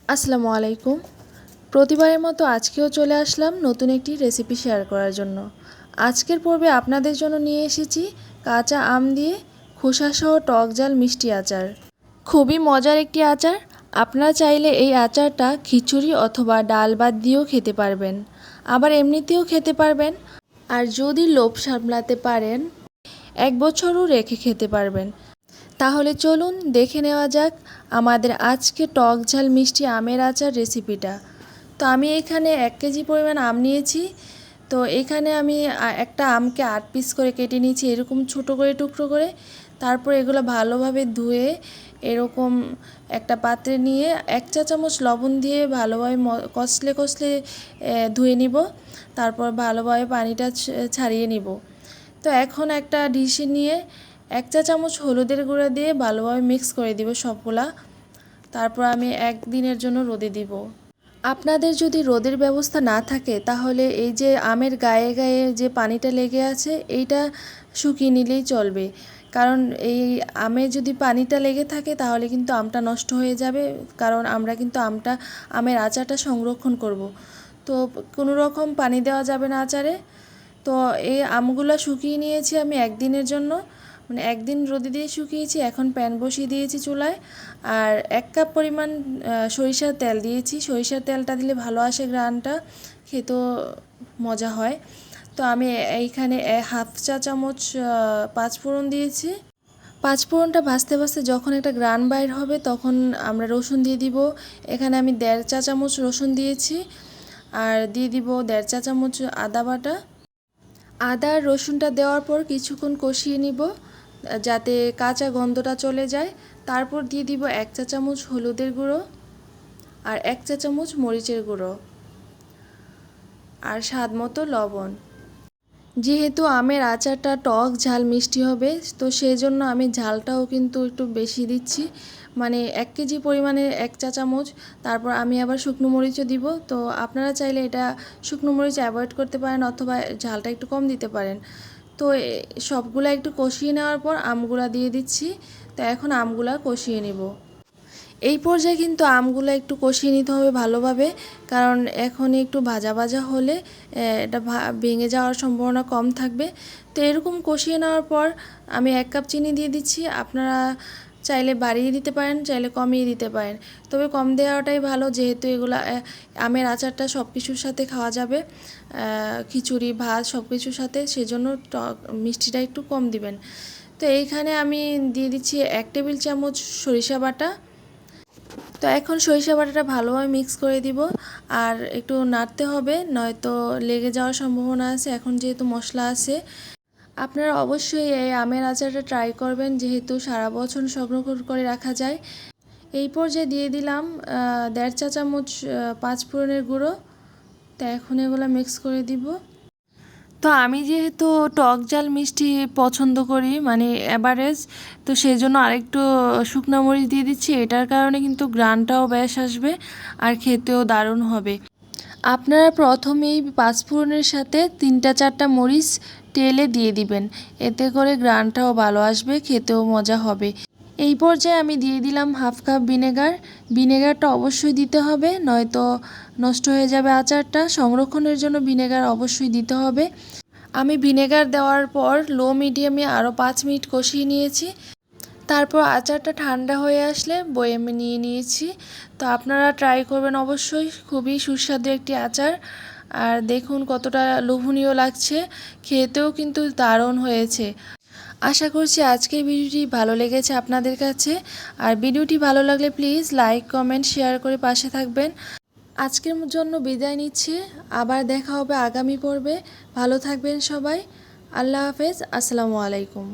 আসসালামু আলাইকুম। প্রতিবারের মতো আজকেও চলে আসলাম নতুন একটি রেসিপি শেয়ার করার জন্য। আজকের পর্বে আপনাদের জন্য নিয়ে এসেছি কাঁচা আম দিয়ে খোসাসহ টক ঝাল মিষ্টি আচার। খুবই মজার একটি আচার। আপনারা চাইলে এই আচারটা খিচুড়ি অথবা ডাল ভাত দিয়েও খেতে পারবেন, আবার এমনিতেও খেতে পারবেন। আর যদি লোভ সামলাতে পারেন 1 বছরও রেখে খেতে পারবেন। তাহলে চলুন দেখে নেওয়া যাক আমাদের আজকে টক ঝাল মিষ্টি আমের আচার রেসিপিটা। তো আমি এখানে 1 কেজি পরিমাণ আম নিয়েছি। তো এখানে আমি একটা আমকে 8 পিস করে কেটে নিয়েছি, এরকম ছোট করে টুকরো করে। তারপর এগুলো ভালোভাবে ধুয়ে এরকম একটা পাত্রে নিয়ে 1 চা চামচ লবণ দিয়ে ভালোভাবে কষলে কষলে ধুয়ে নিব। তারপর ভালোভাবে পানিটা ছাড়িয়ে নিব। তো এখন একটা ডিশে নিয়ে 1 চা চামচ হলুদের গুঁড়া দিয়ে ভালোভাবে মিক্স করে দিব সবগুলা। তারপর আমি 1 দিনের জন্য রোদে দিব। আপনাদের যদি রোদের ব্যবস্থা না থাকে তাহলে এই যে আমের গায়ে গায়ে যে পানিটা লেগে আছে এইটা শুকিয়ে নিলেই চলবে। কারণ এই আমে যদি পানিটা লেগে থাকে তাহলে কিন্তু আমটা নষ্ট হয়ে যাবে, কারণ আমরা কিন্তু আমের আচারটা সংরক্ষণ করব। তো কোনো রকম পানি দেওয়া যাবে না আচারে। তো এই আমগুলো শুকিয়ে নিয়েছি আমি 1 দিনের জন্য, মানে 1 দিন রোদে দিয়ে শুকিয়েছি। এখন প্যান বসিয়ে দিয়েছি চুলায়, আর 1 কাপ পরিমাণ সরিষার তেল দিয়েছি। সরিষার তেলটা দিলে ভালো আসে, ঘ্রাণটা খেতেও মজা হয়। তো আমি এইখানে 1/2 চা চামচ পাঁচফোড়ন দিয়েছি। পাঁচফোড়নটা ভাজতে ভাজতে যখন একটা ঘ্রাণ বাইর হবে তখন আমরা রসুন দিয়ে দিব। এখানে আমি 1.5 চা চামচ রসুন দিয়েছি, আর দিয়ে দিব 1.5 চা চামচ আদা বাটা। আদা আর রসুনটা দেওয়ার পর কিছুক্ষণ কষিয়ে নিব যাতে কাঁচা গন্ধটা চলে যায়। তারপর দিয়ে দিব 1 চা চামচ হলুদের গুঁড়ো আর 1 চা চামচ মরিচের গুঁড়ো আর স্বাদ মতো লবণ। যেহেতু আমের আচারটা টক ঝাল মিষ্টি হবে, তো সেই জন্য আমি ঝালটাও কিন্তু একটু বেশি দিচ্ছি, মানে 1 কেজি পরিমাণে 1 চা চামচ। তারপর আমি আবার শুকনো মরিচও দিব। তো আপনারা চাইলে এটা শুকনো মরিচ অ্যাভয়েড করতে পারেন অথবা ঝালটা একটু কম দিতে পারেন। তো সবগুলা একটু কষিয়ে নেওয়ার পর আমগুলা দিয়ে দিচ্ছি। তো এখন আমগুলা কষিয়ে নিব। এই পর্যায়ে কিন্তু আমগুলো একটু কষিয়ে নিতে হবে ভালোভাবে, কারণ এখন একটু ভাজা ভাজা হলে এটা ভেঙে যাওয়ার সম্ভাবনা কম থাকবে। তো এরকম কষিয়ে নেওয়ার পর আমি 1 কাপ চিনি দিয়ে দিচ্ছি। আপনারা চাইলে বাড়িয়ে দিতে পারেন, চাইলে কমিয়ে দিতে পারেন, তবে কম দেওয়াটাই ভালো, যেহেতু এগুলা আমের আচারটা সব কিছুর সাথে খাওয়া যাবে, খিচুড়ি ভাত সব কিছুর সাথে, সেজন্য মিষ্টিটা একটু কম দিবেন। তো এইখানে আমি দিয়ে দিচ্ছি 1 টেবিল চামচ সরিষা বাটা। তো এখন সরিষা বাটাটা ভালোভাবে মিক্স করে দিব, আর একটু নাড়তে হবে, নয়তো লেগে যাওয়ার সম্ভাবনা আছে। এখন যেহেতু মশলা আছে, আপনারা অবশ্যই এই আমের আচারটা ট্রাই করবেন, যেহেতু সারা বছর সংরক্ষণ করে রাখা যায়। এই পর্যায়ে দিয়ে দিলাম 1.5 চা চামচ পাঁচফোড়নের গুঁড়ো। তো এখন এগুলো মিক্স করে দিব। তো আমি যেহেতু টক ঝাল মিষ্টি পছন্দ করি, মানে অ্যাভারেজ, তো সেই জন্য আরেকটু শুকনো মরিচ দিয়ে দিচ্ছি। এটার কারণে কিন্তু ঘ্রাণটাও বেশ আসবে আর খেতেও দারুণ হবে। আপনারা প্রথমেই পাঁচফোড়নের সাথে 3-4টা মরিচ তেলে দিয়ে দিবেন, এতে করে ঘ্রাণটাও ভালো আসবে, খেতেও মজা হবে। এই পর্যায়ে আমি দিয়ে দিলাম 1/2 কাপ ভিনেগার। ভিনেগারটা অবশ্যই দিতে হবে, নয়তো নষ্ট হয়ে যাবে আচারটা। সংরক্ষণের জন্য ভিনেগার অবশ্যই দিতে হবে। আমি ভিনেগার দেওয়ার পর লো মিডিয়ামে আরও 5 মিনিট কষিয়ে নিয়েছি। তারপর আচারটা ঠান্ডা হয়ে আসলে বয়েমে নিয়ে নিয়েছি। তো আপনারা ট্রাই করবেন অবশ্যই, খুবই সুস্বাদু একটি আচার। আর দেখুন কতটা লোভনীয় লাগছে, খেতেও কিন্তু দারুণ হয়েছে। আশা করছি আজকের ভিডিওটি ভালো লেগেছে আপনাদের কাছে। আর ভিডিওটি ভালো লাগলে প্লিজ লাইক কমেন্ট শেয়ার করে পাশে থাকবেন। আজকের জন্য বিদায় নিচ্ছি, আবার দেখা হবে আগামী পর্বে। ভালো থাকবেন সবাই। আল্লাহ হাফেজ, আসসালামু আলাইকুম।